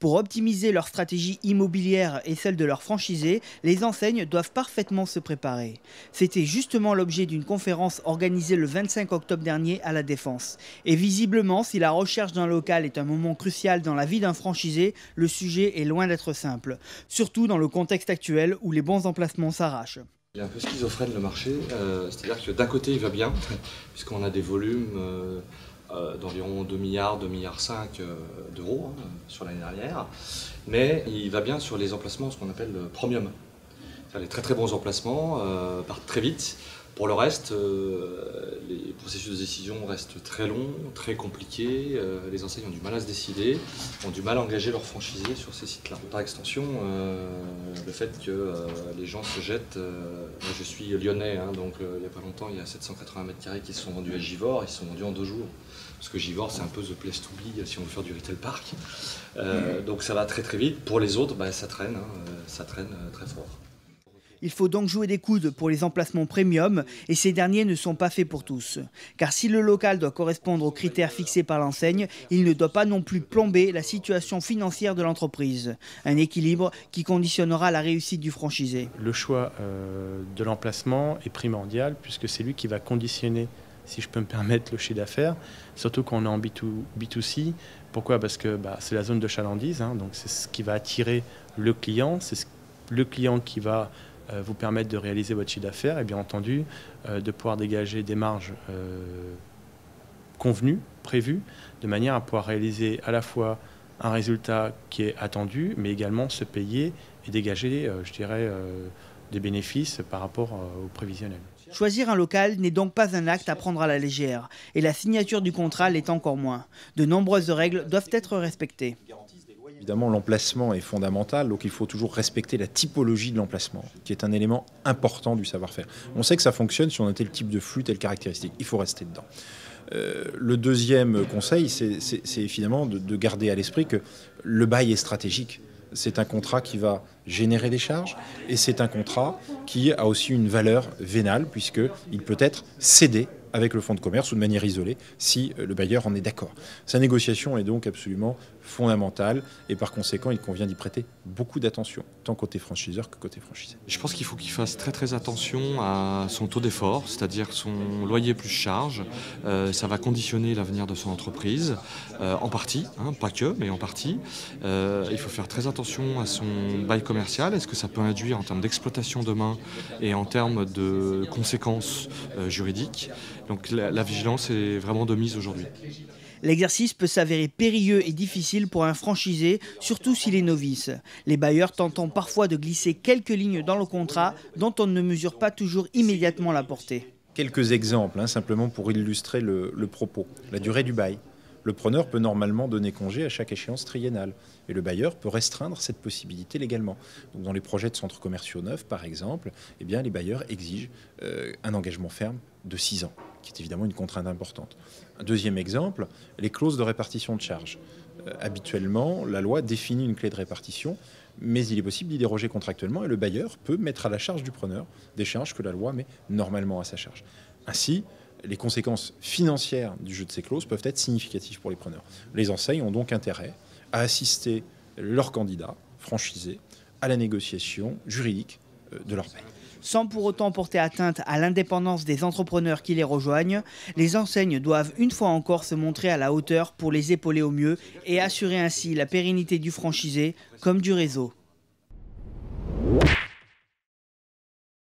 Pour optimiser leur stratégie immobilière et celle de leurs franchisés, les enseignes doivent parfaitement se préparer. C'était justement l'objet d'une conférence organisée le 25 octobre dernier à La Défense. Et visiblement, si la recherche d'un local est un moment crucial dans la vie d'un franchisé, le sujet est loin d'être simple. Surtout dans le contexte actuel où les bons emplacements s'arrachent. Il est un peu schizophrène le marché, c'est-à-dire que d'un côté il va bien, puisqu'on a des volumes d'environ 2 milliards, 2,5 milliards d'euros sur l'année dernière, mais il va bien sur les emplacements, ce qu'on appelle premium. Les très très bons emplacements partent très vite. Pour le reste, les processus de décision restent très longs, très compliqués. Les enseignes ont du mal à se décider, ont du mal à engager leurs franchisés sur ces sites-là. Par extension, le fait que les gens se jettent. Moi, je suis lyonnais, donc il n'y a pas longtemps, il y a 780 mètres carrés qui se sont vendus à Givors. Ils se sont vendus en 2 jours. Parce que Givors, c'est un peu the place to be si on veut faire du retail park. Donc ça va très très vite. Pour les autres, ça traîne très fort. Il faut donc jouer des coudes pour les emplacements premium et ces derniers ne sont pas faits pour tous. Car si le local doit correspondre aux critères fixés par l'enseigne, il ne doit pas non plus plomber la situation financière de l'entreprise. Un équilibre qui conditionnera la réussite du franchisé. Le choix de l'emplacement est primordial puisque c'est lui qui va conditionner, si je peux me permettre, le chiffre d'affaires, surtout quand on est en B2C. Pourquoi ? Parce que c'est la zone de chalandise, donc c'est ce qui va attirer le client, c'est le client qui va vous permettre de réaliser votre chiffre d'affaires et bien entendu de pouvoir dégager des marges convenues, prévues, de manière à pouvoir réaliser à la fois un résultat qui est attendu, mais également se payer et dégager, des bénéfices par rapport au prévisionnel. Choisir un local n'est donc pas un acte à prendre à la légère, et la signature du contrat l'est encore moins. De nombreuses règles doivent être respectées. Évidemment, l'emplacement est fondamental, donc il faut toujours respecter la typologie de l'emplacement, qui est un élément important du savoir-faire. On sait que ça fonctionne si on a tel type de flux, telle caractéristique. Il faut rester dedans. Le deuxième conseil, c'est finalement de garder à l'esprit que le bail est stratégique. C'est un contrat qui va générer des charges et c'est un contrat qui a aussi une valeur vénale puisqu'il peut être cédé avec le fonds de commerce ou de manière isolée si le bailleur en est d'accord. Sa négociation est donc absolument fondamentale et par conséquent il convient d'y prêter beaucoup d'attention, tant côté franchiseur que côté franchisé. Je pense qu'il faut qu'il fasse très très attention à son taux d'effort, c'est-à-dire son loyer plus charge. Ça va conditionner l'avenir de son entreprise, en partie, pas que, mais en partie. Il faut faire très attention à son bail commercial, est-ce que ça peut induire en termes d'exploitation demain et en termes de conséquences juridiques. Donc la vigilance est vraiment de mise aujourd'hui. L'exercice peut s'avérer périlleux et difficile pour un franchisé, surtout s'il est novice. Les bailleurs tentant parfois de glisser quelques lignes dans le contrat dont on ne mesure pas toujours immédiatement la portée. Quelques exemples, simplement pour illustrer le propos. La durée du bail. Le preneur peut normalement donner congé à chaque échéance triennale et le bailleur peut restreindre cette possibilité légalement. Donc dans les projets de centres commerciaux neufs, par exemple, les bailleurs exigent un engagement ferme de 6 ans, qui est évidemment une contrainte importante. Un deuxième exemple, les clauses de répartition de charges. Habituellement, la loi définit une clé de répartition, mais il est possible d'y déroger contractuellement et le bailleur peut mettre à la charge du preneur des charges que la loi met normalement à sa charge. Ainsi, les conséquences financières du jeu de ces clauses peuvent être significatives pour les preneurs. Les enseignes ont donc intérêt à assister leurs candidats franchisés à la négociation juridique de leur bail. Sans pour autant porter atteinte à l'indépendance des entrepreneurs qui les rejoignent, les enseignes doivent une fois encore se montrer à la hauteur pour les épauler au mieux et assurer ainsi la pérennité du franchisé comme du réseau.